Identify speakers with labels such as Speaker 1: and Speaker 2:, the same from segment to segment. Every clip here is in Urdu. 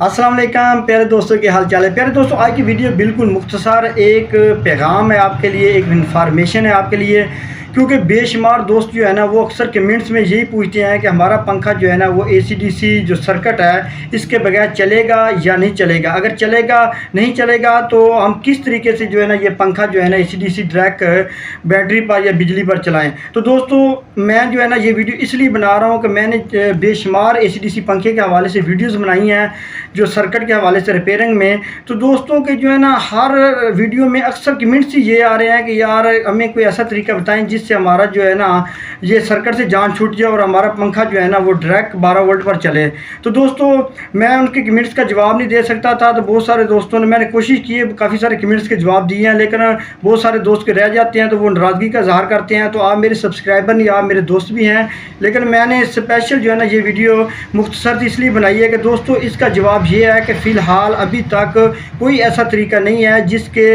Speaker 1: السلام علیکم پیارے دوستوں کے حال چال ہے۔ پیارے دوستوں، آج کی ویڈیو بالکل مختصر ایک پیغام ہے آپ کے لیے، ایک انفارمیشن ہے آپ کے لیے، کیونکہ بے شمار دوست جو ہے نا وہ اکثر کمنٹس میں یہی پوچھتے ہیں کہ ہمارا پنکھا جو ہے نا وہ ACDC جو سرکٹ ہے اس کے بغیر چلے گا یا نہیں چلے گا، اگر چلے گا نہیں چلے گا تو ہم کس طریقے سے جو ہے نا یہ پنکھا جو ہے نا ACDC ڈائریکٹ بیٹری پر یا بجلی پر چلائیں۔ تو دوستوں، میں جو ہے نا یہ ویڈیو اس لیے بنا رہا ہوں کہ میں نے بے شمار ACDC پنکھے کے حوالے سے ویڈیوز بنائی ہیں جو سرکٹ کے حوالے سے ریپیئرنگ میں۔ تو دوستوں کے جو ہے نا ہر ویڈیو میں اکثر کمنٹس یہ آ رہے ہیں کہ یار ہمیں کوئی ایسا طریقہ بتائیں جس سے ہمارا جو ہے نا یہ سرکٹ سے جان چھوٹ جائے اور ہمارا پنکھا جو ہے نا وہ ڈائریکٹ 12 وولٹ پر چلے۔ تو دوستوں، میں ان کے کمنٹس کا جواب نہیں دے سکتا تھا، تو بہت سارے دوستوں نے، میں نے کوشش کی ہے، کافی سارے کمنٹس کے جواب دیے ہیں، لیکن بہت سارے دوست کے رہ جاتے ہیں تو وہ ناراضگی کا اظہار کرتے ہیں۔ تو آپ میرے سبسکرائبر نہیں، آپ میرے دوست بھی ہیں، لیکن میں نے اسپیشل جو ہے نا یہ ویڈیو مختصر اس لیے بنائی ہے کہ دوستوں اس کا جواب یہ ہے کہ فی الحال ابھی تک کوئی ایسا طریقہ نہیں ہے جس کے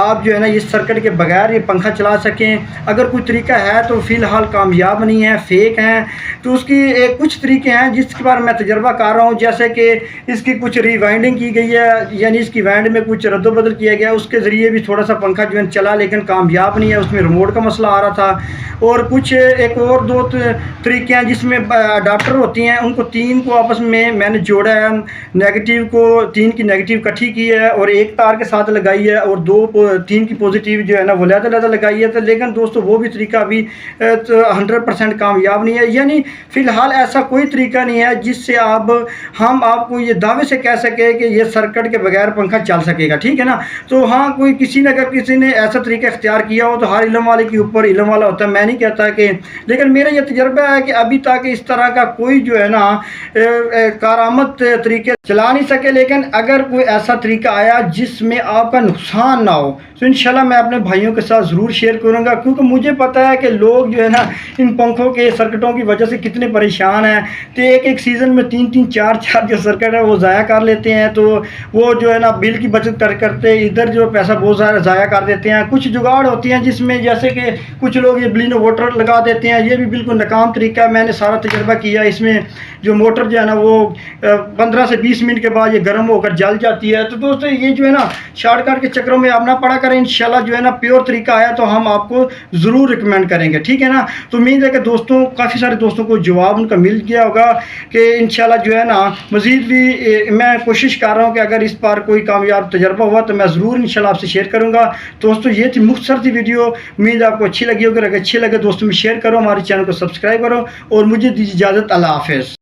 Speaker 1: آپ جو ہے نا اس سرکٹ کے بغیر یہ پنکھا چلا سکیں۔ اگر کوئی طریقہ ہے تو فی الحال کامیاب نہیں ہے، فیک ہیں۔ تو اس کی کچھ طریقے ہیں جس کے بارے میں تجربہ کر رہا ہوں، جیسے کہ اس کی کچھ ریوائنڈنگ کی گئی ہے، یعنی اس کی وائنڈ میں کچھ رد و بدل کیا گیا، اس کے ذریعے بھی تھوڑا سا پنکھا جو ہے چلا، لیکن کامیاب نہیں ہے، اس میں ریموٹ کا مسئلہ آ رہا تھا۔ اور کچھ ایک اور دو طریقے ہیں جس میں اڈاپٹر ہوتی ہیں، ان کو تین کو آپس میں نے جوڑا ہے، نیگیٹیو کو تین کی نیگیٹیو اکٹھی کی ہے اور ایک تار کے ساتھ لگائی ہے، اور تین کی پازیٹیو جو ہے نا وہ علیحدہ لگائی ہے۔ لیکن دوستوں وہ بھی طریقہ ابھی 100% کامیاب نہیں ہے، یعنی فی الحال ایسا کوئی طریقہ نہیں ہے جس سے ہم آپ کو یہ دعوے سے کہہ سکے کہ یہ سرکٹ کے بغیر پنکھا چل سکے گا، ٹھیک ہے نا۔ تو ہاں، کوئی اگر کسی نے ایسا طریقہ اختیار کیا ہو تو ہر علم والے کے اوپر علم والا ہوتا ہے، میں نہیں کہتا کہ، لیکن میرا یہ تجربہ ہے کہ ابھی تک اس طرح کا کوئی جو ہے نا کارآمد طریقے چلا نہیں سکے۔ لیکن اگر کوئی ایسا طریقہ آیا جس میں آپ کا نقصان نہ ہو تو انشاءاللہ میں اپنے بھائیوں کے ساتھ ضرور شیئر کروں گا، کیونکہ مجھے پتہ ہے کہ لوگ جو ہے نا ان پنکھوں کے سرکٹوں کی وجہ سے کتنے پریشان ہیں۔ تو ایک سیزن میں 3 4 جو سرکٹ ہے وہ ضائع کر لیتے ہیں، تو وہ جو ہے نا بل کی بچت کرتے ادھر جو پیسہ بہت سارا ضائع کر دیتے ہیں۔ کچھ جگاڑ ہوتی ہیں جس میں، جیسے کہ کچھ لوگ یہ بلینو واٹر لگا دیتے ہیں، یہ بھی بالکل ناکام طریقہ ہے، میں نے سارا تجربہ کیا۔ اس میں جو موٹر جو ہے نا وہ 15 سے 20 منٹ کے بعد یہ گرم ہو کر جل جاتی ہے۔ تو دوستوں یہ جو ہے نا شارٹ کٹ کے چکروں میں آپ نہ پڑا کریں، انشاءاللہ جو ہے نا پیور طریقہ آیا تو ہم آپ کو ضرور ریکمینڈ کریں گے، ٹھیک ہے نا۔ تو امید ہے کہ دوستوں، کافی سارے دوستوں کو جواب ان کا مل گیا ہوگا کہ انشاءاللہ جو ہے نا مزید بھی میں کوشش کر رہا ہوں کہ اگر اس پر کوئی کامیاب تجربہ ہوا تو میں ضرور انشاءاللہ آپ سے شیئر کروں گا۔ دوستوں یہ تھی مختصر سی ویڈیو، امید آپ کو اچھی لگی ہوگی، اگر اچھی لگے دوستوں میں شیئر کرو، ہمارے چینل کو سبسکرائب کرو اور مجھے دیجیے اجازت۔ اللہ حافظ۔